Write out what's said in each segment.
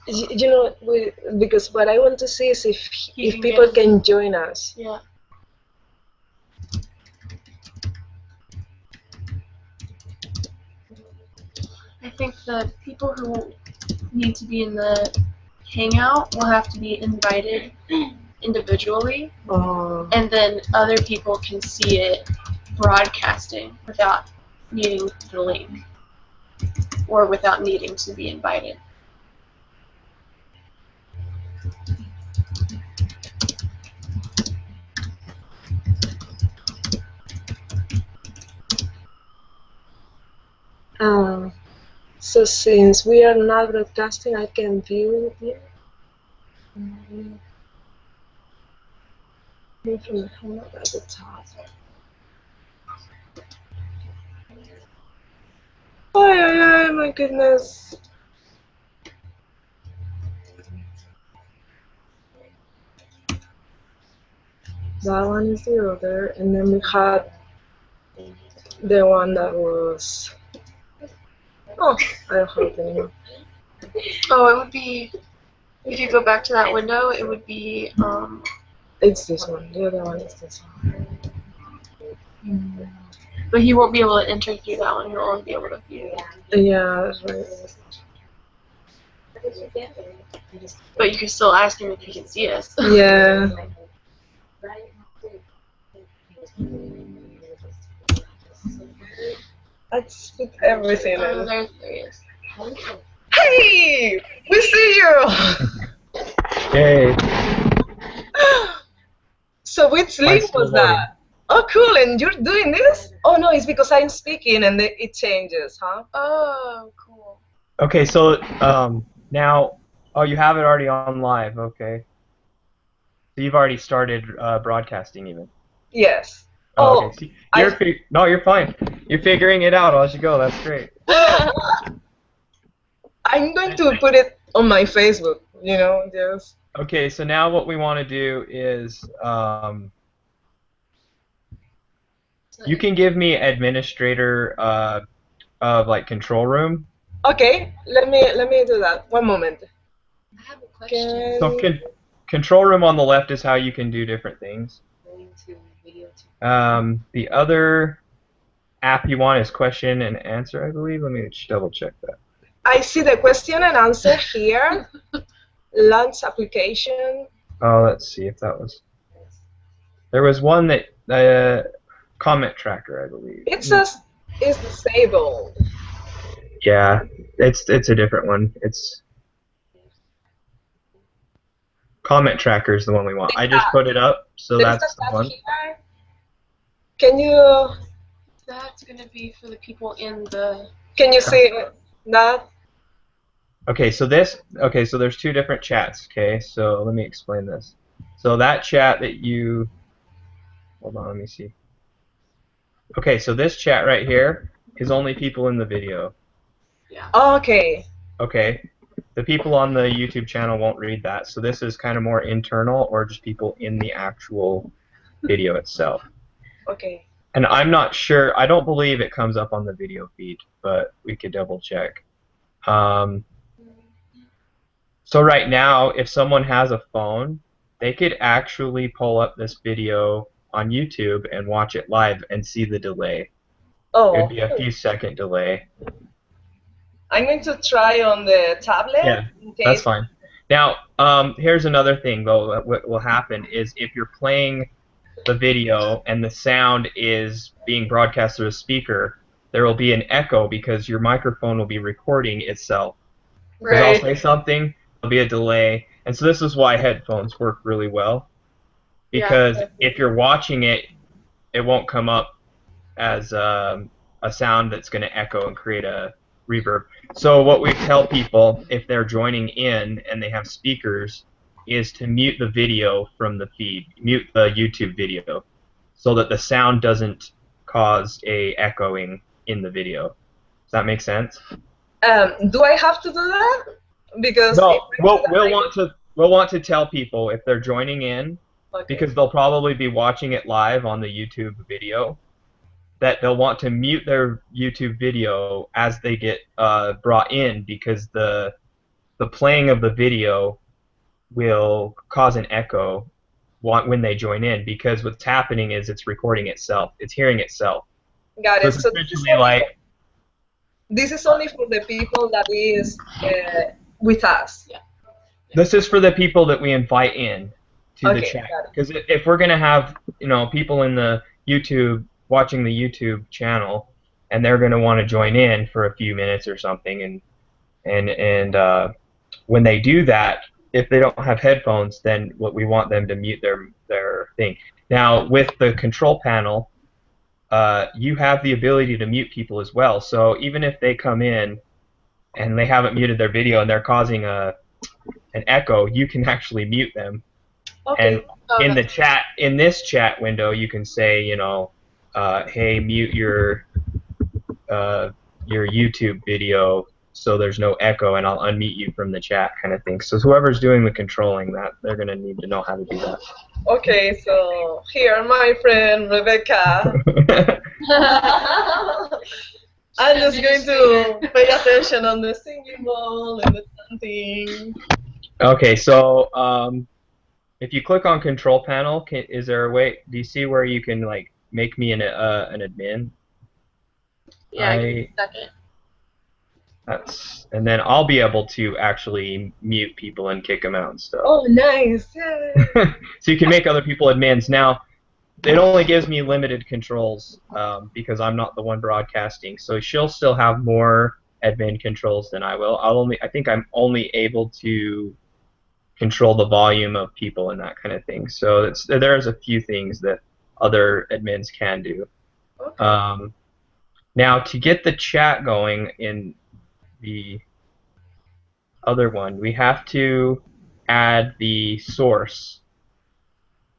You know, because what I want to see is if people can join us. Yeah. I think the people who need to be in the Hangout will have to be invited individually, and then other people can see it broadcasting without needing the link or without needing to be invited. So since we are not broadcasting, I can view it here. From the Hangout at the top. Oh my goodness. That one is the other, and then we had the one that was. Oh, I don't have it anymore. Oh, it would be, if you go back to that window, it would be, It's this one. The other one is this one. but he won't be able to enter through that one. He'll only be able to view. Yeah, that's right. But you can still ask him if he can see us. Yeah. Let's put everything Oh, in. there he is. Hey! We see you! Hey. So which link was that? Oh, cool, and you're doing this? Oh, no, it's because I'm speaking and it changes, huh? Oh, cool. Okay, so now, oh, you have it already on live, okay. So you've already started broadcasting even. Yes. Oh, okay. See, no, you're fine. You're figuring it out as you go. That's great. I'm going to put it on my Facebook, you know, just. Okay, so now what we want to do is, you can give me administrator of like control room. Okay, let me do that. One moment. I have a question. So control room on the left is how you can do different things. The other app you want is question and answer, I believe. Let me double check that. I see the question and answer here. Launch application. Oh, let's see if that was. There was one that comment tracker, I believe. It says it's disabled. Yeah, it's a different one. It's comment tracker is the one we want. I just put it up, so that's the one. Here. Can you? That's gonna be for the people in the. Can you see that? Okay, so there's two different chats. Okay, so let me explain this. So that chat that you. Hold on, let me see. Okay, so this chat right here is only people in the video. Yeah. Okay. Okay. The people on the YouTube channel won't read that, so this is kind of more internal or just people in the actual video itself. Okay. And I'm not sure, I don't believe it comes up on the video feed, but we could double check. So right now, if someone has a phone, they could actually pull up this video on YouTube and watch it live and see the delay. Oh. It would be a few second delay. I'm going to try on the tablet. Yeah, that's fine. Now, here's another thing, though. What will happen is if you're playing the video and the sound is being broadcast through a speaker, there will be an echo because your microphone will be recording itself. Because I'll say something, there'll be a delay. And so this is why headphones work really well. Because if you're watching it, it won't come up as a sound that's going to echo and create a reverb. So what we tell people if they're joining in and they have speakers is to mute the video from the feed, mute the YouTube video, so that the sound doesn't cause a echoing in the video. Does that make sense? Do I have to do that? Because No, if I do that, we'll want to tell people if they're joining in, okay. because they'll probably be watching it live on the YouTube video, that they'll want to mute their YouTube video as they get brought in, because the playing of the video will cause an echo when they join in, because what's happening is it's recording itself. It's hearing itself. Got it. So essentially, like, this is only for the people that is with us. Yeah. This is for the people that we invite in to the chat. Because if we're gonna have people in the YouTube watching the YouTube channel, and they're gonna want to join in for a few minutes or something, and when they do that, if they don't have headphones, then what we want them to mute their thing. Now with the control panel, you have the ability to mute people as well. So even if they come in and they haven't muted their video and they're causing an echo, you can actually mute them. Okay. And in the chat, in this chat window, you can say, hey, mute your YouTube video so there's no echo, and I'll unmute you from the chat, kind of thing. So whoever's doing the controlling, that they're gonna need to know how to do that. Okay, so here, my friend Rebecca. I'm just going to pay attention on the singing bowl and the chanting. Okay, so if you click on control panel, is there a way? Do you see where you can like make me an admin? Yeah, give me a second. And then I'll be able to actually mute people and kick them out and stuff. Oh, nice! Yay. So you can make other people admins. Now, it only gives me limited controls because I'm not the one broadcasting. So she'll still have more admin controls than I will. I think I'm only able to control the volume of people and that kind of thing. So there's a few things that other admins can do. Okay. Now, to get the chat going in the other one, we have to add the source.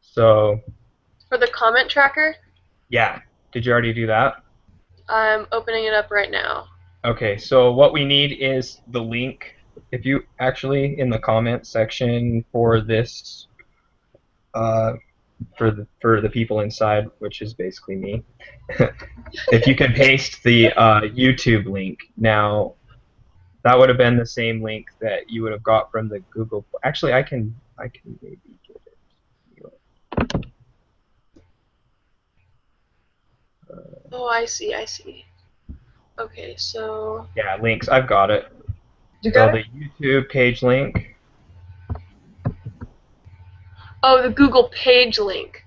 So for the comment tracker? Yeah. Did you already do that? I'm opening it up right now. Okay, so what we need is the link. If you actually, in the comment section for this, for the people inside, which is basically me, if you can paste the YouTube link. Now, that would have been the same link that you would have got from the Google. Actually, I can maybe get it. Oh, I see. Okay, so... Yeah, links. I've got it. You got it? The YouTube page link. Oh, the Google page link.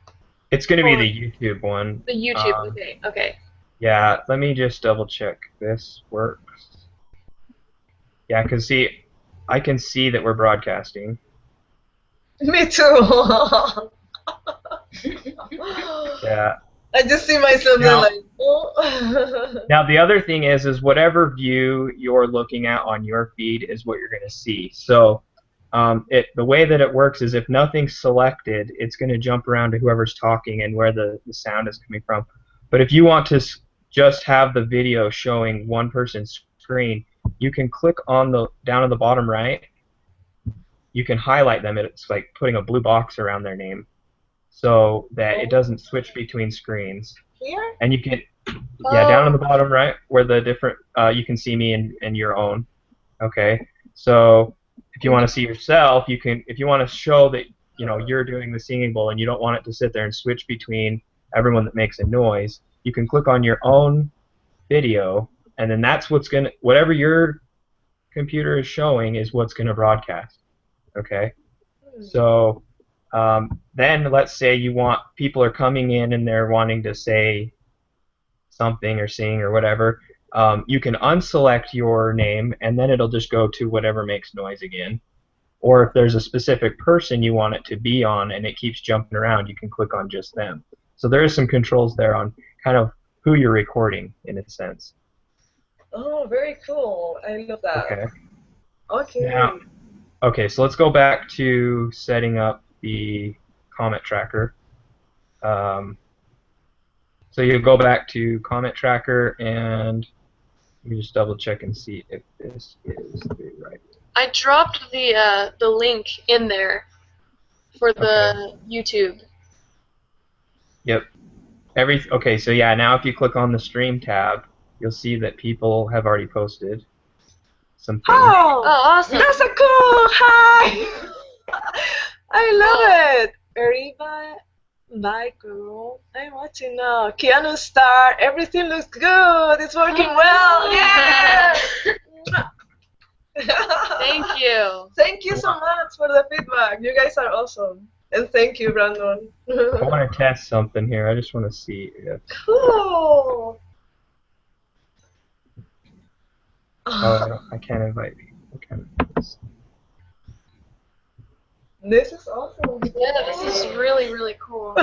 It's going to be the YouTube one. The YouTube, okay. Yeah, let me just double check this works. Yeah, because see, I can see that we're broadcasting. Me too. Yeah. I just see myself there like, oh. Now the other thing is whatever view you're looking at on your feed is what you're going to see. So the way that it works is if nothing's selected, it's going to jump around to whoever's talking and where the sound is coming from. But if you want to just have the video showing one person's screen, you can click on down at the bottom right. You can highlight them. It's like putting a blue box around their name, so that it doesn't switch between screens. Here? And you can, down on the bottom right, where the different, you can see me and your own. Okay, so if you want to see yourself, you can. If you want to show that you're doing the singing bowl and you don't want it to sit there and switch between everyone that makes a noise, you can click on your own video, and then that's whatever your computer is showing is what's gonna broadcast. Okay, so. Then let's say people are coming in and they're wanting to say something or sing or whatever. You can unselect your name and then it'll just go to whatever makes noise again. Or if there's a specific person you want it to be on and it keeps jumping around, you can click on just them. So there is some controls there on kind of who you're recording in a sense. Oh, very cool. I love that. Okay. Now, okay, so let's go back to setting up the comment tracker. So you go back to comment tracker and let me just double check and see if this is the right. I dropped the link in there for the YouTube. Yep. Okay, so yeah, now if you click on the stream tab, you'll see that people have already posted some things. Oh, awesome. That's a cool. Hi. I love it. Arriba, bye girl. I'm watching now. Keanu Star. Everything looks good. It's working well. Yeah. Thank you. Thank you so much for the feedback. You guys are awesome. And thank you, Brandon. I want to test something here. I just want to see if... Cool. Oh, I can't invite people. This is awesome. Yeah, this is really, really cool.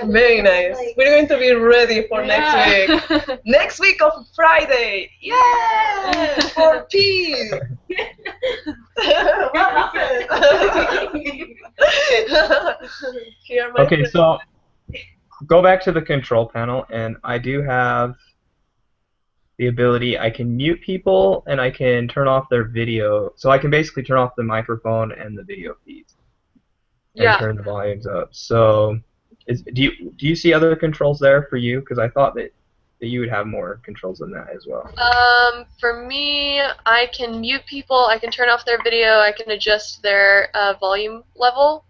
Very nice. We're going to be ready for next week. Next week of Friday. Yeah! For peace. Okay, so go back to the control panel, and I do have the ability, I can mute people and I can turn off their video. So I can basically turn off the microphone and the video feeds. And turn the volumes up. So do you see other controls there for you? Because I thought that you would have more controls than that as well. For me, I can mute people, I can turn off their video, I can adjust their volume level.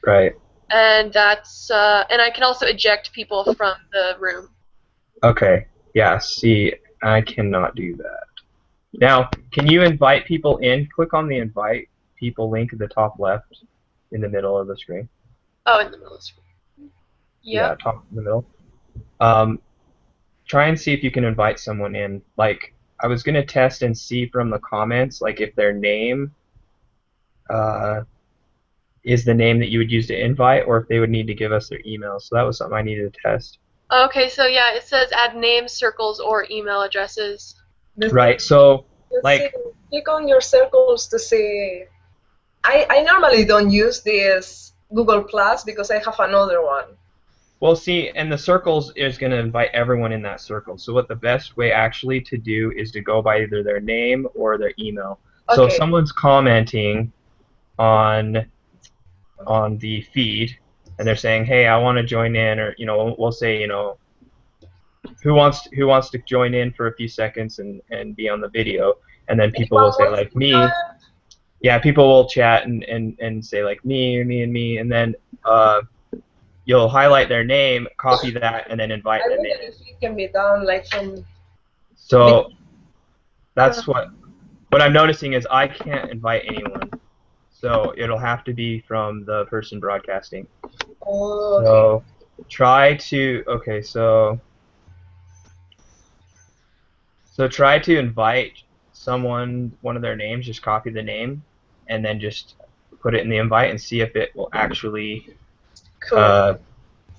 Right. And that's and I can also eject people from the room. Okay. Yeah, see, I cannot do that. Now, can you invite people in? Click on the invite people link at the top left in the middle of the screen. Oh, in the middle of the screen. Yeah, top in the middle. Try and see if you can invite someone in. Like, I was going to test and see from the comments, like if their name is the name that you would use to invite, or if they would need to give us their email. So that was something I needed to test. Okay, so yeah, it says add names, circles, or email addresses. Right, so like... Click on your circles to see. I normally don't use this Google Plus because I have another one. Well, see, and the circles is going to invite everyone in that circle. So what the best way actually to do is to go by either their name or their email. Okay. So if someone's commenting on the feed and they're saying, "Hey, I want to join in," or we'll say, who wants to join in for a few seconds and be on the video, and then people will say like me. Yeah, people will chat and say like me, and then you'll highlight their name, copy that, and then invite them in. If it can be done like from. So that's what I'm noticing is I can't invite anyone. So it'll have to be from the person broadcasting. Oh. So try to try to invite someone, one of their names, just copy the name, and then just put it in the invite and see if it will actually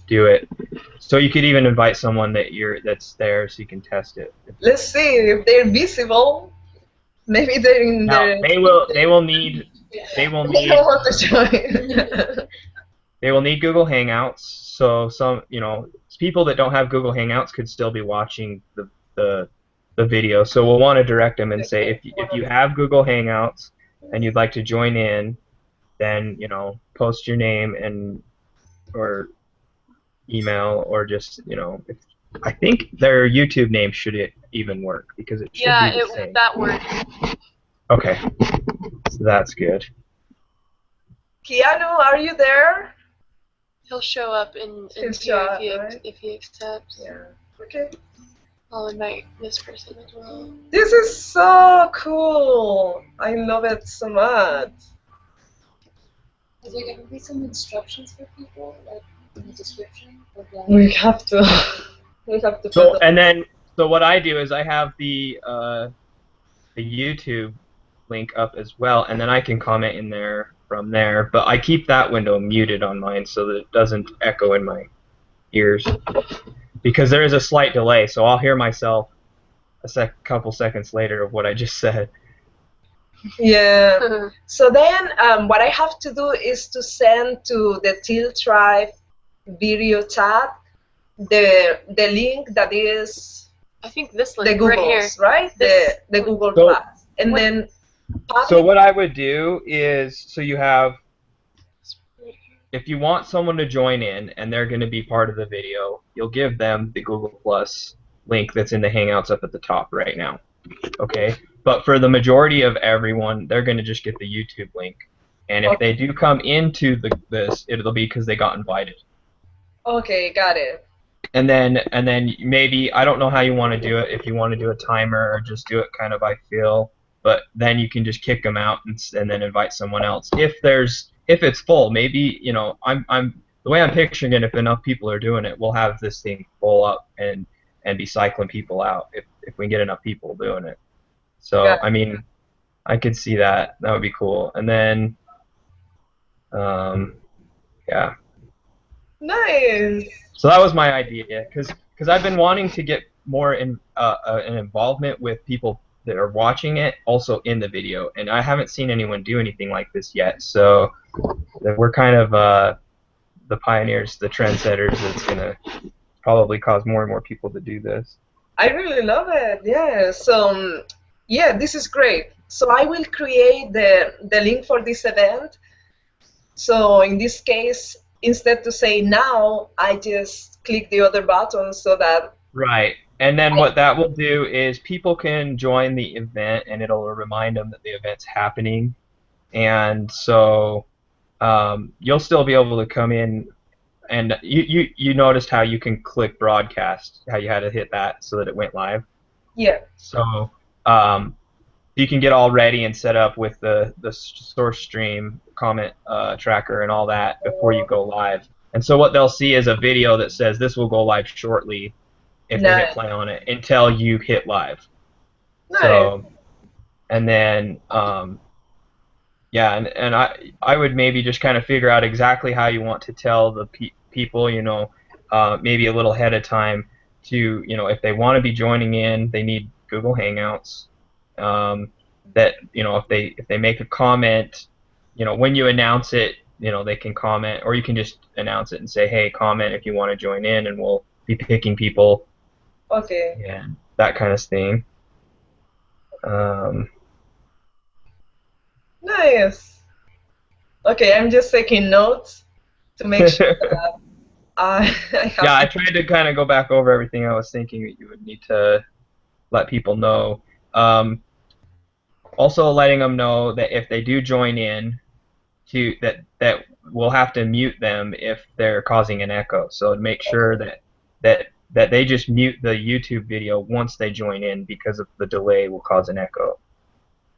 do it. So you could even invite someone that's there so you can test it. Let's see if they're visible. Maybe they're in there. They will need They will need. I don't want to join. They will need Google Hangouts. So some, people that don't have Google Hangouts could still be watching the video. So we'll want to direct them and say, if you have Google Hangouts and you'd like to join in, then post your name and or email or just I think their YouTube name should even work because it should be the same. That works. Okay, so that's good. Keanu, are you there? He'll show up if he accepts. Yeah. Okay. I'll invite this person as well. This is so cool. I love it so much. Is there going to be some instructions for people, like in the description? We have to. We have to. So what I do is I have the YouTube link up as well, and then I can comment in there from there. But I keep that window muted on mine so that it doesn't echo in my ears, because there is a slight delay. So I'll hear myself a couple seconds later of what I just said. Yeah. So then what I have to do is to send to the Teal Tribe video chat the link that is I think this the link right here. Google's, right? This- The Google So- Class. And What- then public, So what I would do is, so you have, if you want someone to join in and they're going to be part of the video, you'll give them the Google Plus link that's in the Hangouts up at the top right now. Okay? But for the majority of everyone, they're going to just get the YouTube link. And if they do come into this, it'll be because they got invited. okay, got it. And then maybe, I don't know how you want to do it, if you want to do a timer or just do it kind of by feel, but then you can just kick them out and then invite someone else. If it's full, maybe, you know, the way I'm picturing it, if enough people are doing it, we'll have this thing full up and be cycling people out if we get enough people doing it. So, Yeah. I mean, I could see that. That would be cool. And then, yeah. Nice. So that was my idea, because I've been wanting to get more an involvement with people that are watching it, also in the video, and I haven't seen anyone do anything like this yet. So we're kind of the pioneers, the trendsetters. That's gonna probably cause more and more people to do this. I really love it. Yeah. So, yeah, this is great. So I will create the link for this event. So in this case, instead to say now, I just click the other button so that. Right. And then what that will do is people can join the event, and it'll remind them that the event's happening. And so you'll still be able to come in, and you noticed how you can click broadcast, how you had to hit that so that it went live. Yeah. So you can get all ready and set up with the source stream comment tracker and all that before you go live. And so what they'll see is a video that says this will go live shortly if they hit play on it until you hit live. Nice. So, and then yeah, and I would maybe just kind of figure out exactly how you want to tell the people, you know, maybe a little ahead of time to, you know, if they want to be joining in, they need Google Hangouts. That, you know, if they make a comment, you know, when you announce it, you know, they can comment, or you can just announce it and say, hey, comment if you want to join in, and we'll be picking people. Okay. Yeah, that kind of thing. Nice. Okay, I'm just taking notes to make sure that I have. Yeah, I tried to kind of go back over everything I was thinking that you would need to let people know. Also letting them know that if they do join in, that we'll have to mute them if they're causing an echo. So make sure that they just mute the YouTube video once they join in, because of the delay will cause an echo.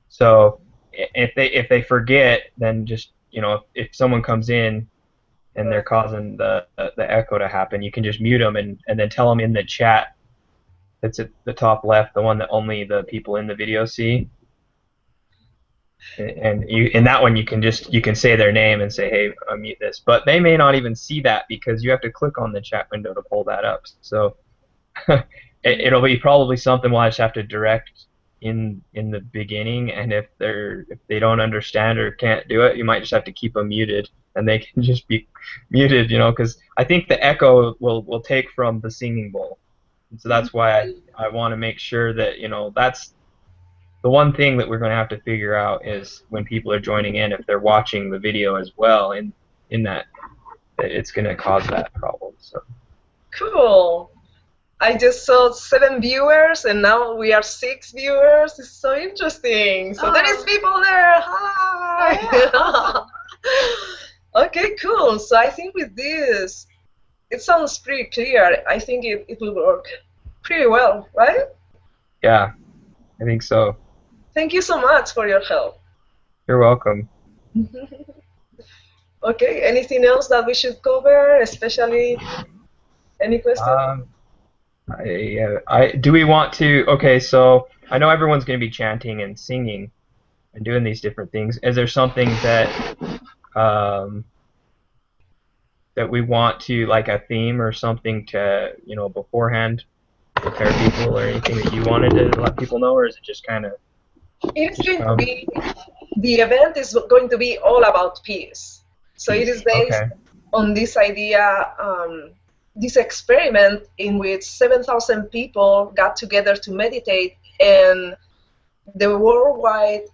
So if they forget, then just, you know, if someone comes in and they're causing the echo to happen, you can just mute them and then tell them in the chat that's at the top left, the one that only the people in the video see. And in that one you can say their name and say, hey, unmute this, but they may not even see that because you have to click on the chat window to pull that up. So it'll be probably something we'll just have to direct in the beginning, and if they don't understand or can't do it, you might just have to keep them muted, and they can just be muted, you know, because I think the echo will take from the singing bowl. And so that's why I want to make sure that, you know, that's the one thing that we're going to have to figure out is when people are joining in, if they're watching the video as well, in that it's going to cause that problem. So. Cool. I just saw 7 viewers, and now we are 6 viewers. It's so interesting. So there is people there. Hi. Okay, cool. So I think with this, it sounds pretty clear. I think it will work pretty well, right? Yeah, I think so. Thank you so much for your help. You're welcome. Okay, anything else that we should cover, especially any questions? Do we want to? Okay, so I know everyone's going to be chanting and singing and doing these different things. Is there something that that we want to, like a theme or something to, you know, beforehand prepare people, or anything that you wanted to let people know, or is it just kind of? It's going to be, the event is going to be all about peace. So it is based on this idea, this experiment in which 7,000 people got together to meditate, and the worldwide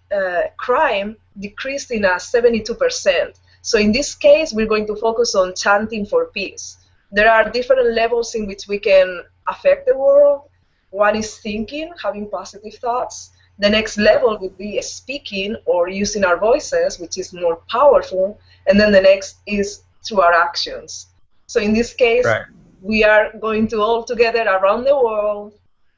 crime decreased in 72%. So in this case, we're going to focus on chanting for peace. There are different levels in which we can affect the world. One is thinking, having positive thoughts. The next level would be speaking or using our voices, which is more powerful. And then the next is through our actions. So in this case, we are going to all together around the world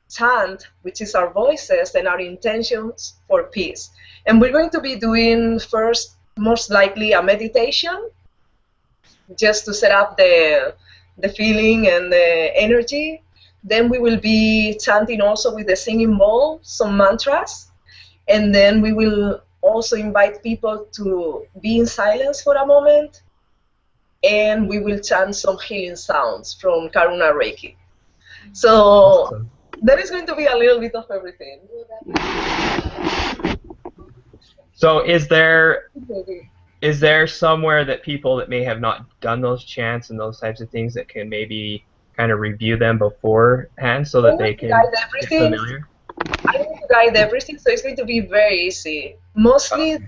chant, which is our voices and our intentions for peace. And we're going to be doing first, most likely, a meditation, just to set up the feeling and the energy. Then we will be chanting also with the singing bowl, some mantras. And then we will also invite people to be in silence for a moment. And we will chant some healing sounds from Karuna REIKI. So awesome. There is going to be a little bit of everything. So is there somewhere that people that may have not done those chants and those types of things that can maybe kind of review them beforehand so that they can get familiar? I need to guide everything, so it's going to be very easy. Mostly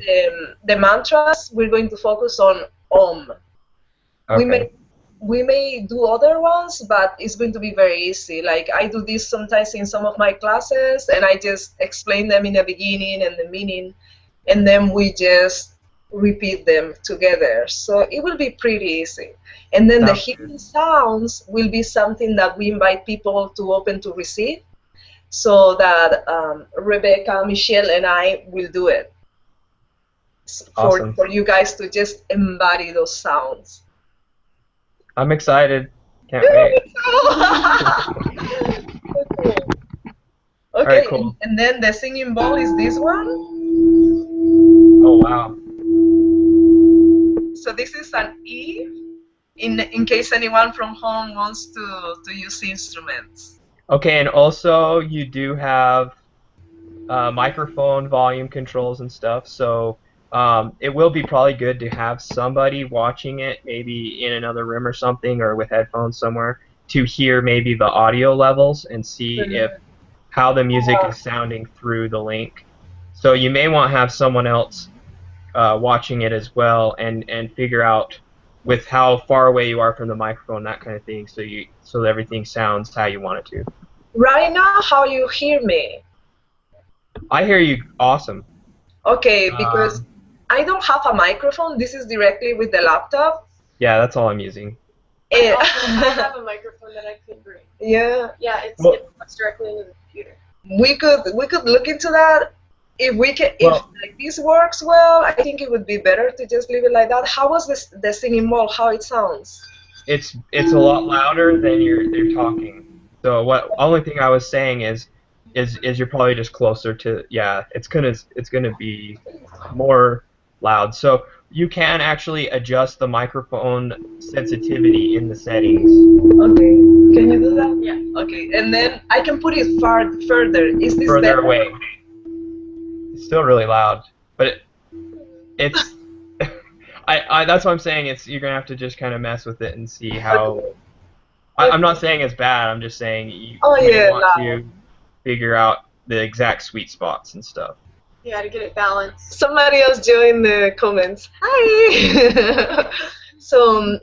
the mantras, we're going to focus on Om. Okay. We may do other ones, but it's going to be very easy. Like, I do this sometimes in some of my classes, and I just explain them in the beginning and the meaning, and then we just repeat them together. So it will be pretty easy. And then the healing sounds will be something that we invite people to open to receive, so that Rebecca, Michelle, and I will do it for you guys to just embody those sounds. I'm excited. Can't wait. Okay. All right, cool. And then the singing bowl is this one. Oh, wow. So this is an E, in case anyone from home wants to use instruments. Okay, and also you do have microphone volume controls and stuff, so it will be probably good to have somebody watching it, maybe in another room or something, or with headphones somewhere, to hear maybe the audio levels and see how the music is sounding through the link. So you may want to have someone else watching it as well, and figure out with how far away you are from the microphone, that kind of thing, so that everything sounds how you want it to. Right now, how you hear me? I hear you awesome. Okay, because I don't have a microphone. This is directly with the laptop. Yeah, that's all I'm using. I have a microphone that I could bring. Yeah. Yeah, it plugs directly into the computer. We could look into that. If we can, if like this works well, I think it would be better to just leave it like that. How was the singing bowl? How it sounds? It's a lot louder than they're talking. So only thing I was saying is you're probably just closer to, it's gonna be more loud. So you can actually adjust the microphone sensitivity in the settings. Okay, can you do that? Yeah. Okay, and then I can put it further. Is this further better? Away? It's still really loud, but it's that's what I'm saying. You're gonna have to just kind of mess with it and see how. I'm not saying it's bad. I'm just saying you want to figure out the exact sweet spots and stuff. Yeah, to get it balanced. Somebody else joined the comments. Hi. So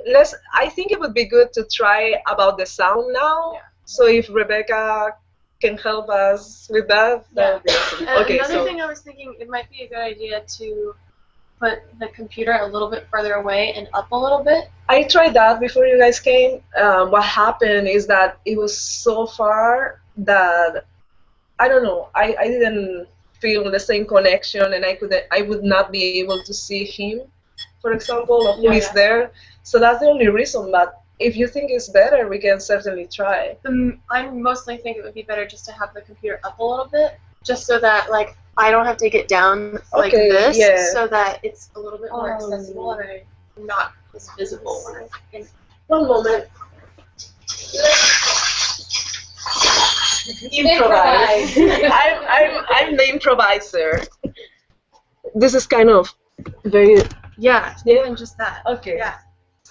I think it would be good to try about the sound now. Yeah. So if Rebecca can help us with that. Yeah. Okay. Another thing I was thinking, it might be a good idea to put the computer a little bit further away and up a little bit. I tried that before you guys came. What happened is that it was so far that I don't know. I didn't feel the same connection, and I would not be able to see him, for example, or who is there. So that's the only reason. But if you think it's better, we can certainly try. I mostly think it would be better just to have the computer up a little bit, just so that I don't have to get down like this, so that it's a little bit more accessible and I'm not as visible. One moment. Improvise. I'm the improviser. This is kind of very even just that. Okay. Yeah.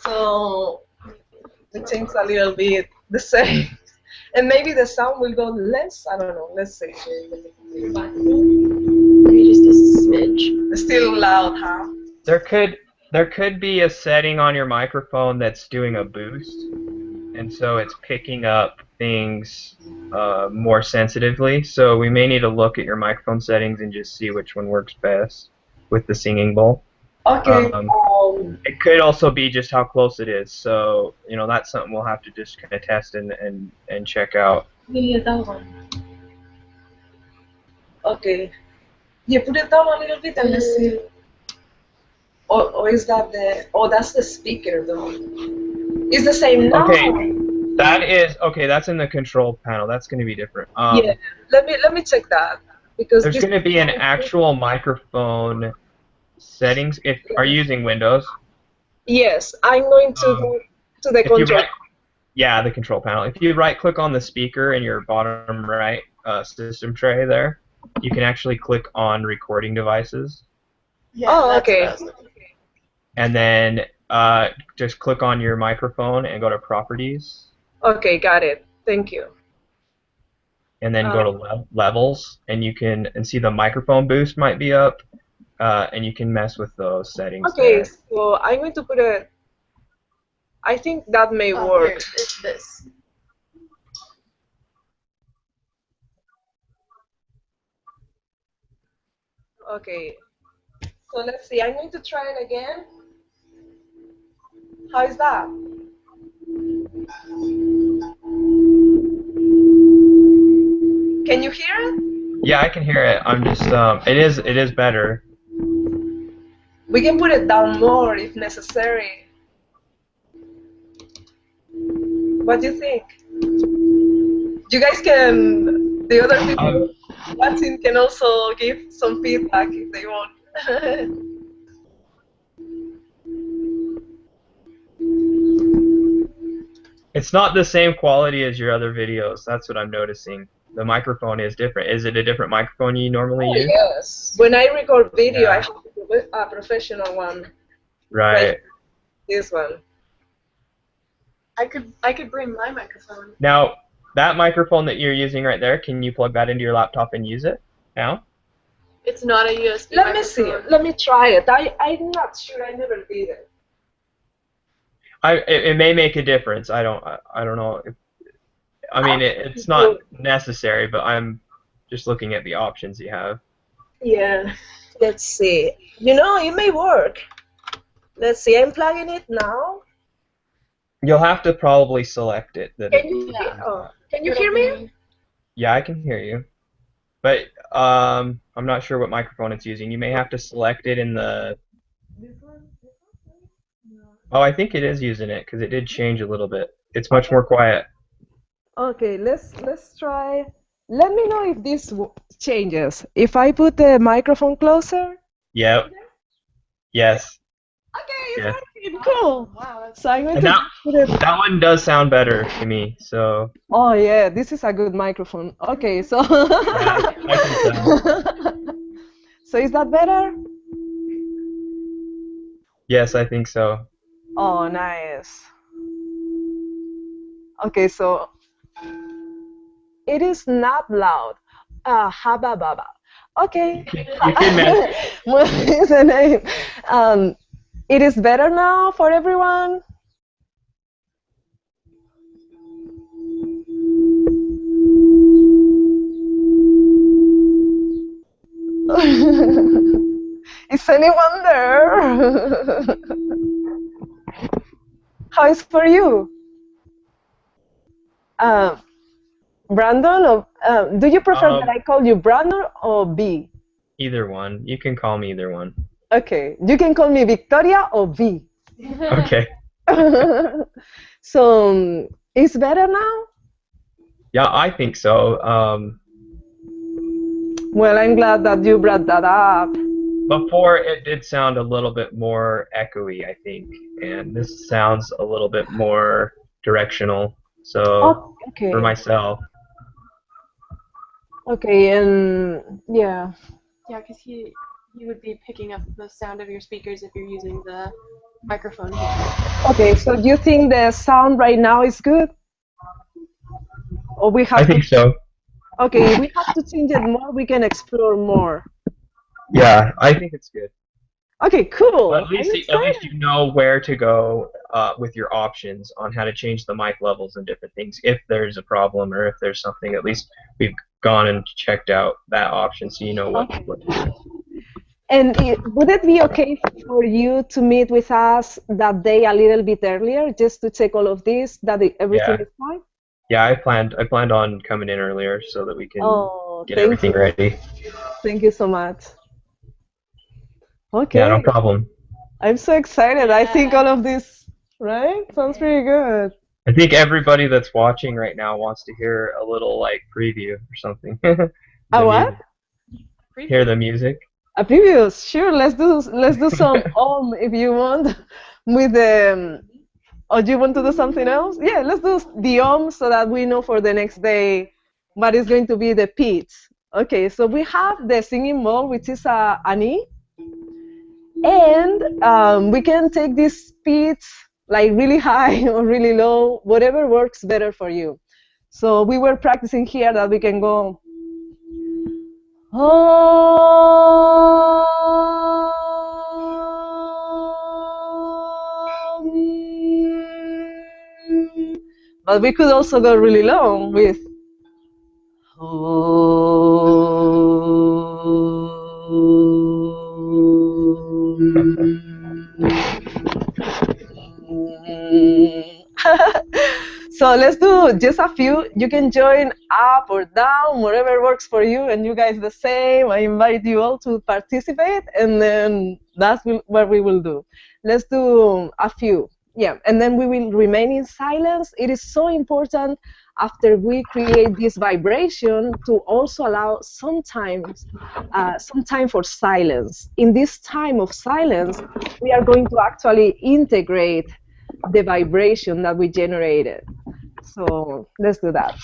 So it seems a little bit the same. And maybe the sound will go less. I don't know. Let's see. Maybe just a smidge. It's still loud, huh? There could be a setting on your microphone that's doing a boost, and so it's picking up things more sensitively. So we may need to look at your microphone settings and just see which one works best with the singing bowl. Okay. It could also be just how close it is. So that's something we'll have to just kind of test and check out. Okay. You put it down a little bit and let's see. Or is that the? Oh, that's the speaker though. It's the same now. Okay. That's in the control panel. That's going to be different. Yeah. Let me check that because there's going to be an actual microphone settings. Are you using Windows? Yes, I'm going to go to the control. Yeah, the control panel. If you right-click on the speaker in your bottom right system tray there, you can actually click on recording devices. Yeah, oh, okay. And then just click on your microphone and go to properties. Okay, got it. Thank you. And then go to levels, and you can see the microphone boost might be up, and you can mess with those settings. Okay, there. so I'm going to put a. I think that may work. Here, it's this. Okay. So let's see. I'm going to try it again. How is that? Can you hear it? Yeah, I can hear it. I'm just it is better. We can put it down more if necessary. What do you think? You guys can, the other people watching can also give some feedback if they want. It's not the same quality as your other videos. That's what I'm noticing. The microphone is different. Is it a different microphone you normally use? Yes. When I record video, I have a professional one. Right. Like this one. I could bring my microphone. Now, that microphone that you're using right there, can you plug that into your laptop and use it now? It's not a USB Let microphone. me see. Let me try it. I'm not sure. I never did it. It may make a difference. I don't know. I mean, it's not necessary, but I'm just looking at the options you have. Yeah. Let's see. It may work. Let's see. I'm plugging it now. You'll have to probably select it. Can you hear me? Yeah, I can hear you. But I'm not sure what microphone it's using. You may have to select it in the... This one? Oh, I think it is using it because it did change a little bit. It's much more quiet. Okay, let's try. Let me know if this changes. If I put the microphone closer. Yep. Yes. Okay, it's working. Cool. Wow. So I'm going And to put it. that one does sound better to me. So. Oh yeah, this is a good microphone. Okay, so. Yeah, I can tell. So is that better? Yes, I think so. Oh, nice. Okay, so it is not loud. Haba baba. Okay. You can What is the name? It is better now for everyone. Is anyone there? How is for you? Brandon, or do you prefer that I call you Brandon or B? Either one. You can call me either one. Okay, you can call me Victoria or V. Okay. So, it's better now? Yeah, I think so. Well, I'm glad that you brought that up. Before it did sound a little bit more echoey, I think, and this sounds a little bit more directional. So Okay. for myself. Okay, and yeah. Yeah, because he would be picking up the sound of your speakers if you're using the microphone here. Okay, so do you think the sound right now is good? Or we I have to? think so. Okay, if we have to change it more, we can explore more. Yeah, I think it's good. Okay, But cool. I'm at least excited. you know where to go with your options on how to change the mic levels and different things. If there's a problem or if there's something, at least we've gone and checked out that option, so you know what Okay. to do. And would it be okay for you to meet with us that day a little bit earlier, just to check all of this, that everything Yeah, is fine? yeah. I planned on coming in earlier so that we can Oh, get everything you. ready. Thank you so much. Yeah, no Okay. problem. I'm so excited. I think all of this, right? Sounds pretty good. I think everybody that's watching right now wants to hear a little like preview or something. A The what? music. Hear the music. A previous. Sure, let's do some if you want with the or do you want to do something else? Yeah, let's do the so that we know for the next day what is going to be the pitch. Okay, so we have the singing bowl, which is an E, and we can take this pitch like really high or really low, whatever works better for you. So we were practicing here that we can go. But we could also go really low with So let's do just a few. You can join up or down, whatever works for you, and you guys the same. I invite you all to participate, and then that's what we will do. Let's do a few. Yeah, and then we will remain in silence. It is so important after we create this vibration to also allow some time for silence. In this time of silence, we are going to actually integrate the vibration that we generated. So let's do that.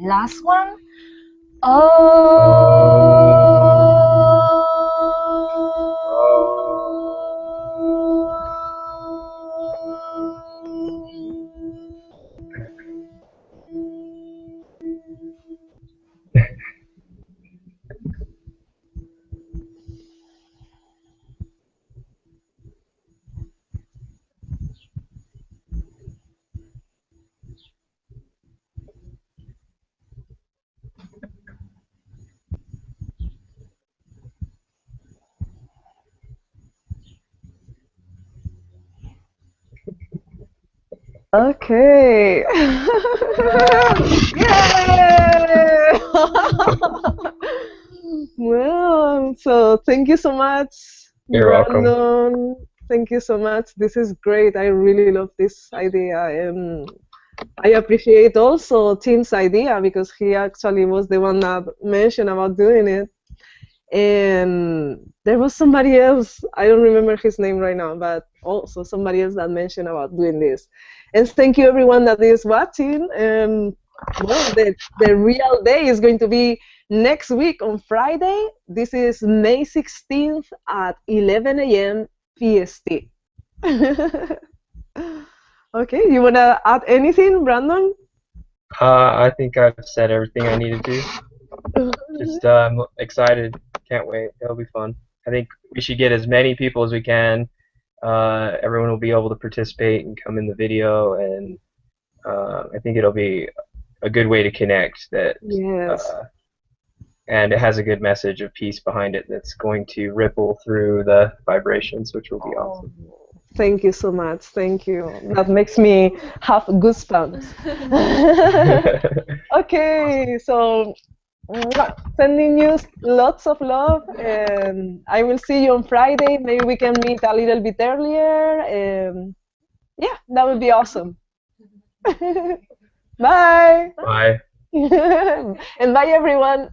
Last one. Okay. Yay! Well, so thank you so much, You're welcome. Brandon. Thank you so much. This is great. I really love this idea, and I appreciate also Tim's idea because he actually was the one that mentioned about doing it. And there was somebody else, I don't remember his name right now, but also somebody else that mentioned about doing this. And thank you everyone that is watching. And well, the real day is going to be next week on Friday. This is May 16th at 11 a.m. PST. Okay, you want to add anything, Brandon? I think I've said everything I needed to. Just excited. Can't wait. It'll be fun. I think we should get as many people as we can. Everyone will be able to participate and come in the video, and I think it'll be a good way to connect. That Yes. and it has a good message of peace behind it that's going to ripple through the vibrations, which will be awesome. Thank you so much. Thank you. That makes me have goosebumps. Okay, so sending you lots of love, and I will see you on Friday. Maybe we can meet a little bit earlier. Yeah, that would be awesome. Bye. Bye. And bye, everyone.